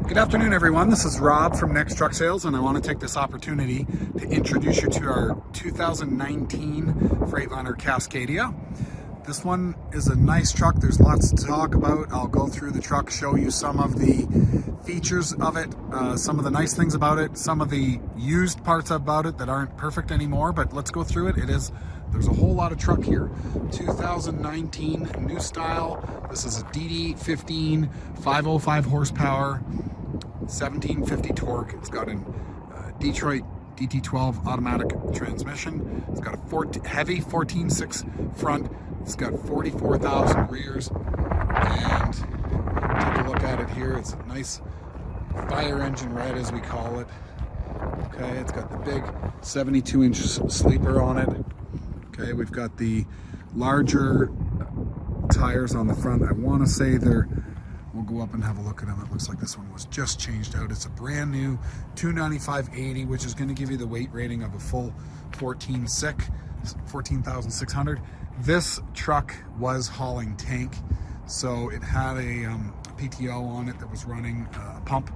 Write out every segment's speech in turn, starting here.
Good afternoon, everyone. This is Rob from Next Truck Sales, and I want to take this opportunity to introduce you to our 2019 Freightliner Cascadia. This one is a nice truck. There's lots to talk about. I'll go through the truck, show you some of the features of it, some of the nice things about it, some of the used parts about it that aren't perfect anymore, but let's go through it. There's a whole lot of truck here. 2019 new style. This is a DD15, 505 horsepower, 1750 torque. It's got a Detroit DT12 automatic transmission. It's got a heavy 14.6 front. It's got 44,000 rears. And take a look at it here. It's a nice fire engine red, as we call it. Okay, it's got the big 72-inch sleeper on it. Okay, we've got the larger tires on the front. I want to say we'll go up and have a look at them. It looks like this one was just changed out. It's a brand new 295/80, which is going to give you the weight rating of a full 14,600. This truck was hauling tank, so it had a PTO on it that was running a pump.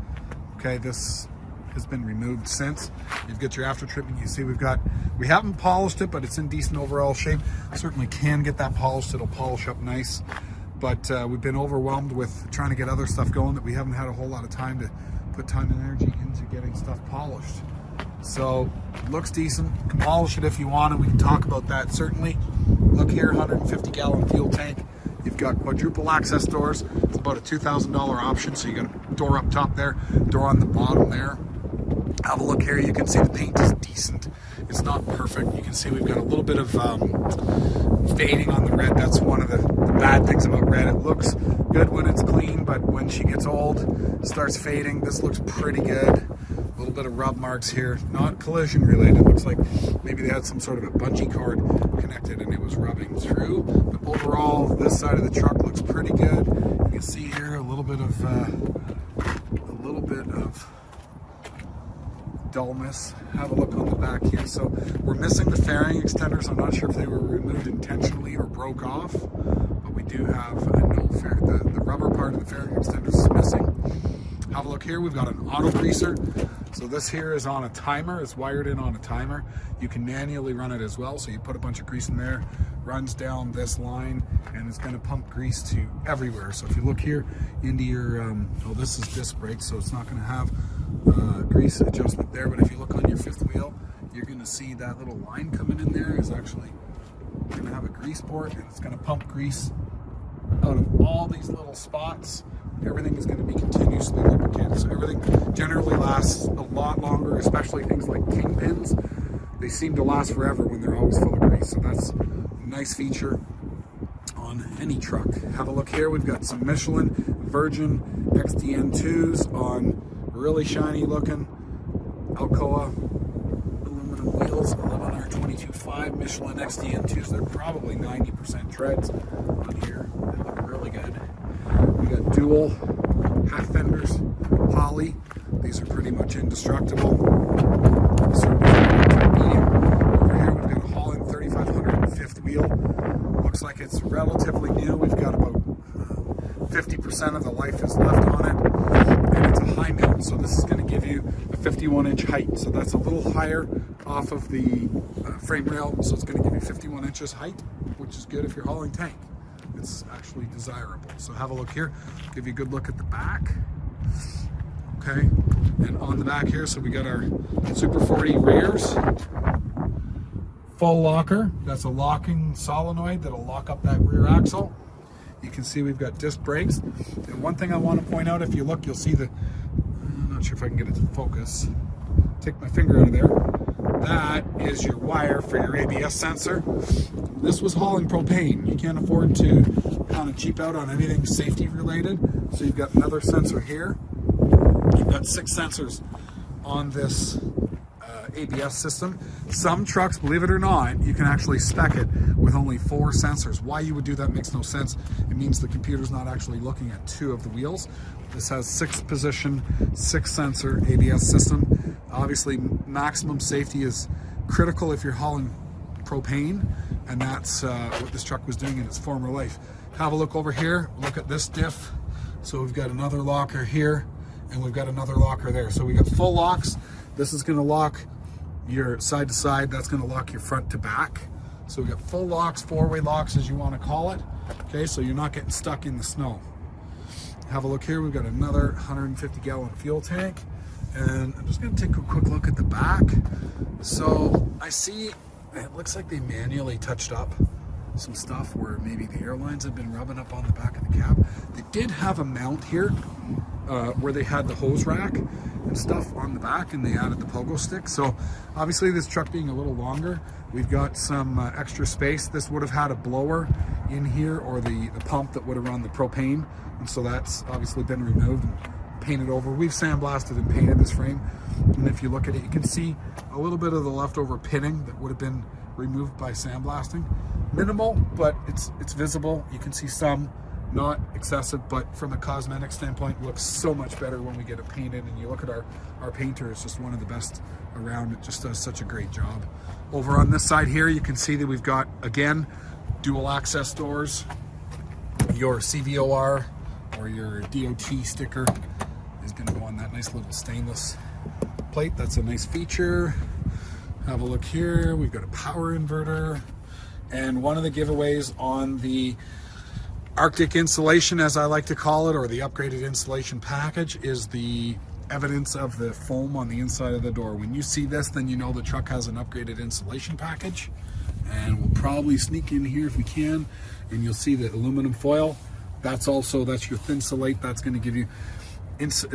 Okay, this has been removed since. You've got your after treatment. You see we haven't polished it, but it's in decent overall shape. Certainly can get that polished. It'll polish up nice. But we've been overwhelmed with trying to get other stuff going that we haven't had a whole lot of time to put time and energy into getting stuff polished. So it looks decent. You can polish it if you want, and we can talk about that certainly. Look here, 150-gallon fuel tank. You've got quadruple access doors. It's about a $2,000 option. So you got a door up top there, door on the bottom there. Have a look here. You can see the paint is decent. It's not perfect. You can see we've got a little bit of fading on the red. That's one of the bad things about red. It looks good when it's clean, but when she gets old, it starts fading. This looks pretty good. A little bit of rub marks here. Not collision related. Looks like maybe they had some sort of a bungee cord connected and it was rubbing through. But overall, this side of the truck looks pretty good. You can see here a little bit of dullness. Have a look on the back here. So we're missing the fairing extenders. I'm not sure if they were removed intentionally or broke off, but we do have no fairing. The rubber part of the fairing extenders is missing. Have a look here. We've got an auto greaser. So this here is on a timer. It's wired in on a timer. You can manually run it as well. So you put a bunch of grease in there, runs down this line, and it's going to pump grease to everywhere. So if you look here into your, this is disc brakes, so it's not going to have grease adjustment there. But if you look on your fifth wheel, you're going to see that little line coming in there is actually going to have a grease port, and it's going to pump grease out of all these little spots. Everything is going to be continuously lubricated. So everything generally lasts a lot longer, especially things like kingpins. They seem to last forever when they're always full of grease. So that's a nice feature on any truck. Have a look here. We've got some Michelin Virgin XDN2s on really shiny looking Alcoa aluminum wheels, 11R22.5 Michelin XDN2s. They're probably 90% treads on here. They look really good. We got dual half fenders, poly. These are pretty much indestructible. Over here we've got a Holland 3500 fifth wheel. Looks like it's relatively new. We've got about 50% of the life is left on it. And it's a high mount, so this is going to give you a 51-inch height. So that's a little higher off of the frame rail. So it's going to give you 51 inches height, which is good if you're hauling tank. It's actually desirable. So have a look here. Give you a good look at the back. Okay, and on the back here, so we got our Super 40 rears. Full locker. That's a locking solenoid that'll lock up that rear axle. You can see we've got disc brakes. And one thing I want to point out, if you look, you'll see I'm not sure if I can get it to focus. Take my finger out of there. That is your wire for your ABS sensor. This was hauling propane. You can't afford to kind of cheap out on anything safety related. So you've got another sensor here. You've got 6 sensors on this ABS system. Some trucks, believe it or not, you can actually spec it with only 4 sensors. Why you would do that makes no sense. It means the computer's not actually looking at 2 of the wheels. This has 6 position, 6 sensor ABS system. Obviously, maximum safety is critical if you're hauling propane, and that's what this truck was doing in its former life. Have a look over here. Look at this diff. So we've got another locker here and we've got another locker there. So we got full locks. This is gonna lock your side to side. That's gonna lock your front to back. So we got full locks, four-way locks as you wanna call it. Okay, so you're not getting stuck in the snow. Have a look here, we've got another 150-gallon fuel tank. And I'm just gonna take a quick look at the back. So I see, it looks like they manually touched up some stuff where maybe the airlines have been rubbing up on the back of the cab. They did have a mount here where they had the hose rack and stuff on the back, and they added the pogo stick. So obviously this truck being a little longer, we've got some extra space. This would have had a blower in here, or the pump that would have run the propane. And so that's obviously been removed and painted over. We've sandblasted and painted this frame. And if you look at it, you can see a little bit of the leftover pitting that would have been removed by sandblasting. Minimal, but it's visible. You can see some, not excessive, but from a cosmetic standpoint, looks so much better when we get it painted. And you look at our painter, is just one of the best around. It just does such a great job. Over on this side here, you can see that we've got, again, dual access doors. Your CVOR or your DOT sticker is going to go on that nice little stainless plate. That's a nice feature. Have a look here. We've got a power inverter. And one of the giveaways on the Arctic insulation, as I like to call it, or the upgraded insulation package, is the evidence of the foam on the inside of the door. When you see this, then you know the truck has an upgraded insulation package. And we'll probably sneak in here if we can, and you'll see the aluminum foil. That's your Thinsulate. That's going to give you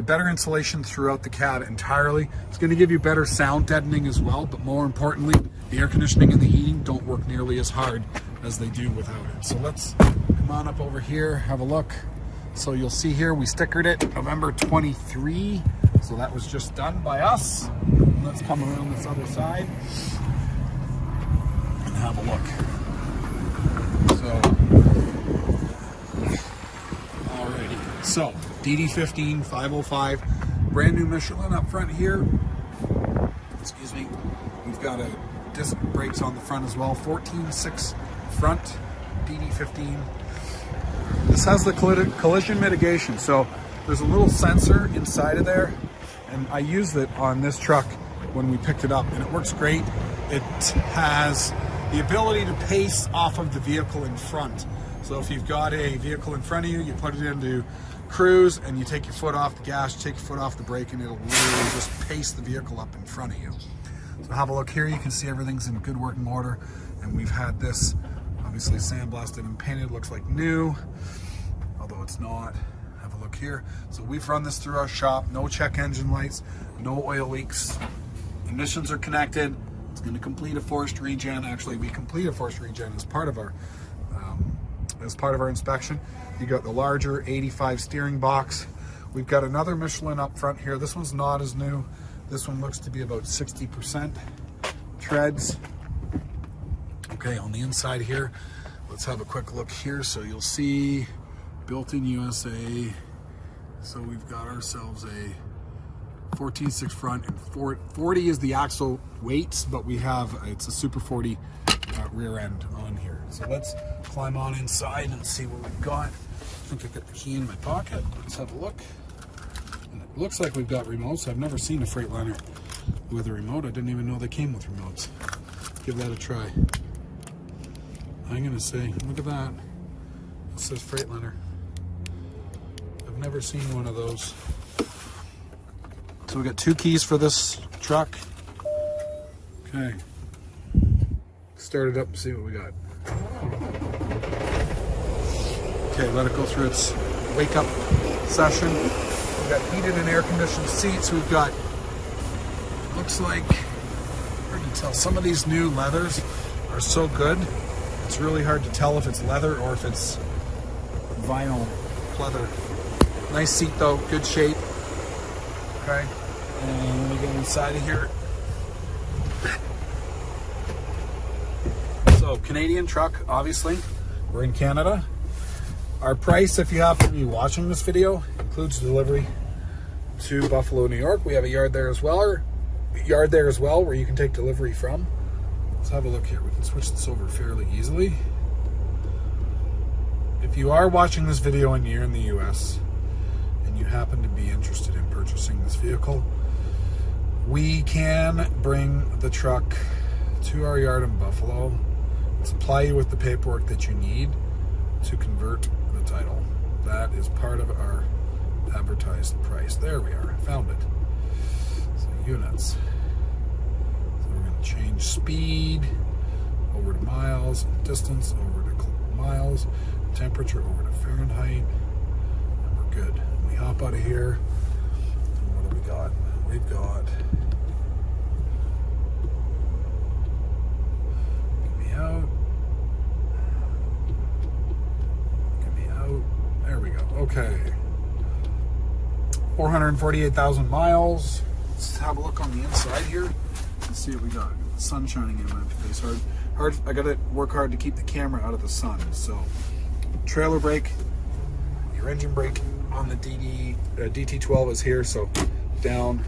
better insulation throughout the cab entirely. It's going to give you better sound deadening as well, but more importantly, the air conditioning and the heating don't work nearly as hard as they do without it. So let's come on up over here, have a look. So you'll see here, we stickered it November 23. So that was just done by us. Let's come around this other side and have a look. So DD15 505, brand new Michelin up front here. Excuse me. We've got a disc brakes on the front as well. 14.6 front DD15. This has the collision mitigation. So there's a little sensor inside of there, and I used it on this truck when we picked it up, and it works great. It has the ability to pace off of the vehicle in front. So if you've got a vehicle in front of you, you put it into cruise and you take your foot off the gas, take your foot off the brake, and it'll literally just pace the vehicle up in front of you. So have a look here. You can see everything's in good working order, and we've had this obviously sandblasted and painted. Looks like new, although it's not. Have a look here. So we've run this through our shop. No check engine lights, no oil leaks. Emissions are connected. It's going to complete a forced regen. Actually, we complete a forced regen as part of our inspection. You got the larger 85 steering box. We've got another Michelin up front here. This one's not as new. This one looks to be about 60% treads. Okay, on the inside here, let's have a quick look here. So you'll see built-in USA. So we've got ourselves a 14.6 front, and 40 is the axle weights, but we have, it's a Super 40 rear end on here. So let's climb on inside and see what we've got. I think I've got the key in my pocket. Let's have a look. And it looks like we've got remotes. I've never seen a Freightliner with a remote. I didn't even know they came with remotes. Give that a try. I'm gonna say, look at that. It says Freightliner. I've never seen one of those. So we got two keys for this truck. Okay. Start it up and see what we got. Okay, let it go through its wake up session. We've got heated and air conditioned seats. We've got, looks like, hard to tell. Some of these new leathers are so good. It's really hard to tell if it's leather or if it's vinyl pleather. Nice seat though, good shape. Okay, and let me get inside of here. So Canadian truck, obviously. We're in Canada. Our price, if you happen to be watching this video, includes delivery to Buffalo, New York. We have a yard there as well, where you can take delivery from. Let's have a look here. We can switch this over fairly easily. If you are watching this video and you're in the US and you happen to be interested in purchasing vehicle. We can bring the truck to our yard in Buffalo, supply you with the paperwork that you need to convert the title. That is part of our advertised price. There we are, found it. So units. So we're going to change speed over to miles, distance over to miles, temperature over to Fahrenheit, and we're good. We hop out of here, and what do we got? We've got, get me out, there we go, okay. 448,000 miles. Let's have a look on the inside here. Let's see what we got. The sun shining in my face. Hard. I gotta work hard to keep the camera out of the sun. So, trailer brake, your engine brake on the DT12 is here. So, down,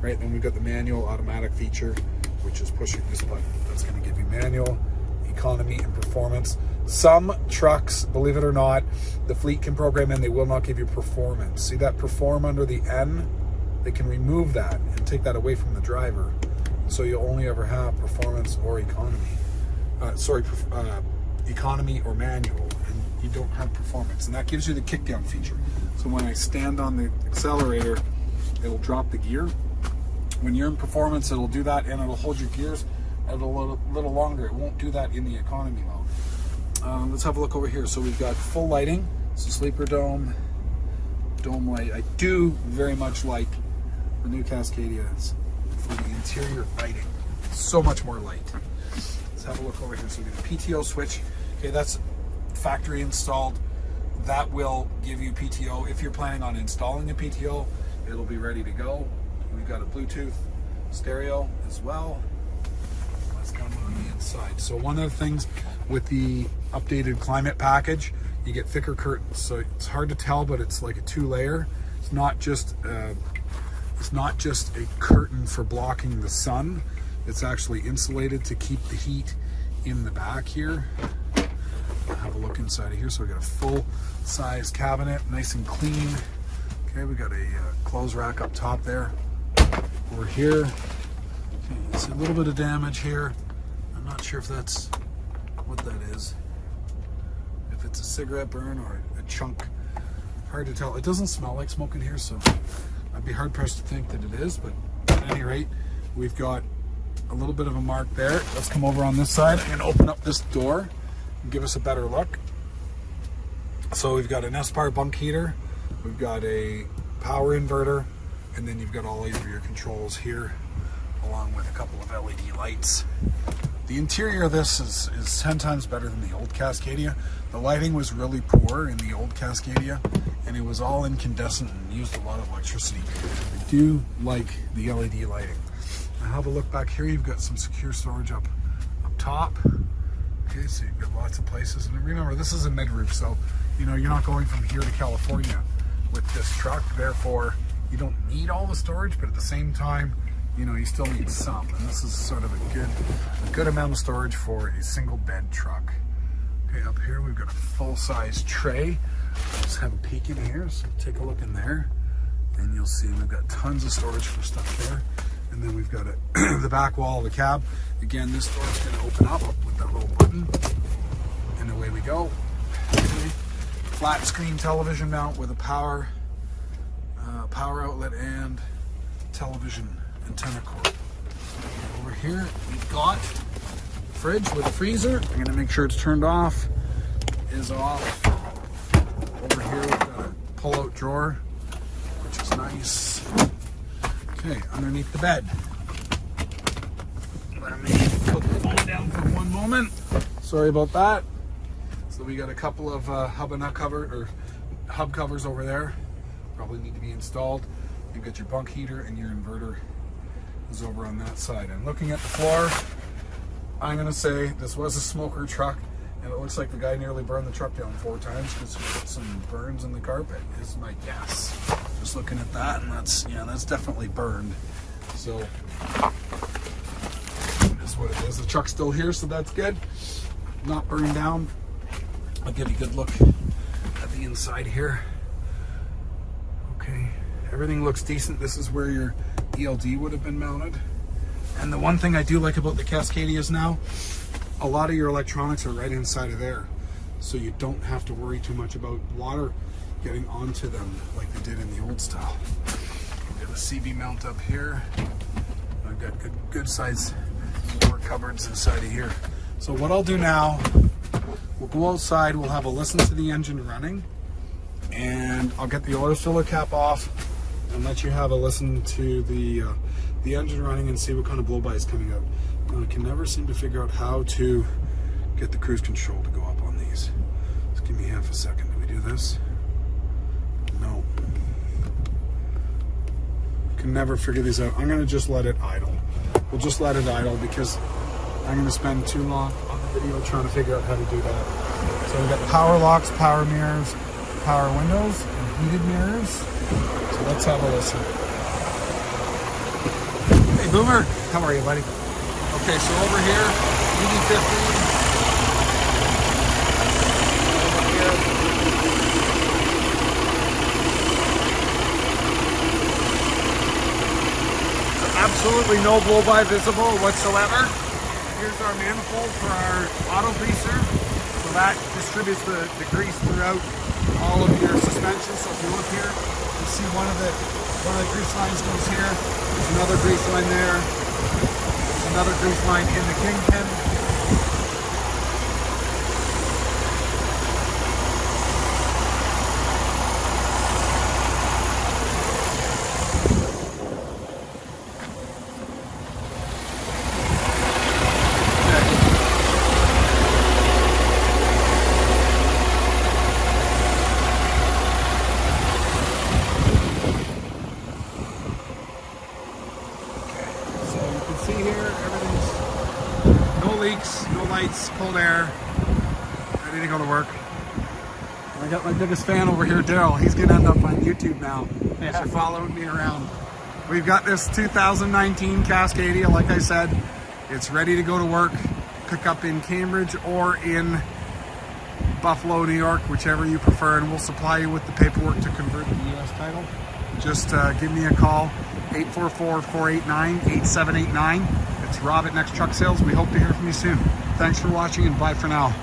right. Then we've got the manual automatic feature, which is pushing this button. That's going to give you manual, economy, and performance. Some trucks, believe it or not, the fleet can program in, they will not give you performance. See that perform under the N? They can remove that and take that away from the driver. So you'll only ever have performance or economy. Economy or manual, and you don't have performance. And that gives you the kickdown feature. So when I stand on the accelerator, it'll drop the gear. When you're in performance, it'll do that, and it'll hold your gears a little longer. It won't do that in the economy mode. Let's have a look over here. So we've got full lighting, so sleeper dome light. I do very much like the new Cascadias for the interior lighting. So much more light. Let's have a look over here. So we got a PTO switch. Okay, that's factory installed. That will give you PTO. If you're planning on installing a PTO, it'll be ready to go. We've got a Bluetooth stereo as well. Let's come on the inside. So one of the things with the updated climate package, you get thicker curtains. So it's hard to tell, but it's like a 2-layer. It's not just a curtain for blocking the sun. It's actually insulated to keep the heat in the back here. I'll have a look inside of here. So we got a full-size cabinet, nice and clean. Okay, we got a clothes rack up top there. Over here, okay, you see a little bit of damage here. I'm not sure if that's what that is. If it's a cigarette burn or a chunk, hard to tell. It doesn't smell like smoke in here, so I'd be hard pressed to think that it is, but at any rate, we've got a little bit of a mark there. Let's come over on this side and open up this door and give us a better look. So we've got an S-Bar bunk heater, we've got a power inverter, and then you've got all of your controls here, along with a couple of LED lights. The interior of this is 10 times better than the old Cascadia. The lighting was really poor in the old Cascadia, and it was all incandescent and used a lot of electricity. I do like the LED lighting. Now have a look back here. You've got some secure storage up top. Okay, so you've got lots of places. And remember, this is a mid-roof, so you're not going from here to California with this truck. Therefore, you don't need all the storage, but at the same time, you still need some. And this is sort of a good amount of storage for a single bed truck. Okay, up here we've got a full-size tray. Let's have a peek in here, so take a look in there, and you'll see we've got tons of storage for stuff there. And then we've got the back wall of the cab. Again, this door is going to open up with that little button, and away we go. Okay. Flat screen television mount with a power outlet and television antenna cord. Over here we've got fridge with a freezer. I'm going to make sure it's turned off. Is off. Over here we've got a pull-out drawer, which is nice. Okay, underneath the bed. Let me put the phone down for one moment. Sorry about that. So we got a couple of hub covers over there. Probably need to be installed. You've got your bunk heater and your inverter is over on that side. And looking at the floor, I'm going to say this was a smoker truck, and it looks like the guy nearly burned the truck down 4 times because he put some burns in the carpet, is my guess. Just looking at that, and that's definitely burned. So that's what it is. The truck's still here, so that's good. Not burned down. I'll give you a good look at the inside here. Okay, Everything looks decent. This is where your ELD would have been mounted. And the one thing I do like about the Cascadias now, a lot of your electronics are right inside of there. So you don't have to worry too much about water getting onto them like they did in the old style. I've got a CB mount up here. I've got good size door cupboards inside of here. So what I'll do now, we'll go outside, we'll have a listen to the engine running, and I'll get the oil filler cap off and let you have a listen to the engine running and see what kind of blow-by is coming out. Now, I can never seem to figure out how to get the cruise control to go up on these. Just give me half a second. Do we do this? No. Can never figure these out. I'm gonna just let it idle. We'll just let it idle because I'm gonna spend too long on the video trying to figure out how to do that. So we've got power locks, power mirrors, power windows, and heated mirrors. So let's have a listen. Hey Boomer, how are you, buddy? Okay, so over here, ED15. Over here. Absolutely no blow-by visible whatsoever. Here's our manifold for our auto greaser. So that distributes the grease throughout all of your suspension. So if you look here, you see one of the grease lines goes here. There's another grease line there. There's another grease line in the kingpin. See here, everything's no leaks, no lights, cold air, ready to go to work. I got my biggest fan over here, Daryl. He's gonna end up on YouTube now. Thanks for following me around. We've got this 2019 Cascadia, like I said, it's ready to go to work. Pick up in Cambridge or in Buffalo, New York, whichever you prefer, and we'll supply you with the paperwork to convert the US title. Just give me a call. 844-489-8789. It's Rob at Next Truck Sales. We hope to hear from you soon. Thanks for watching and bye for now.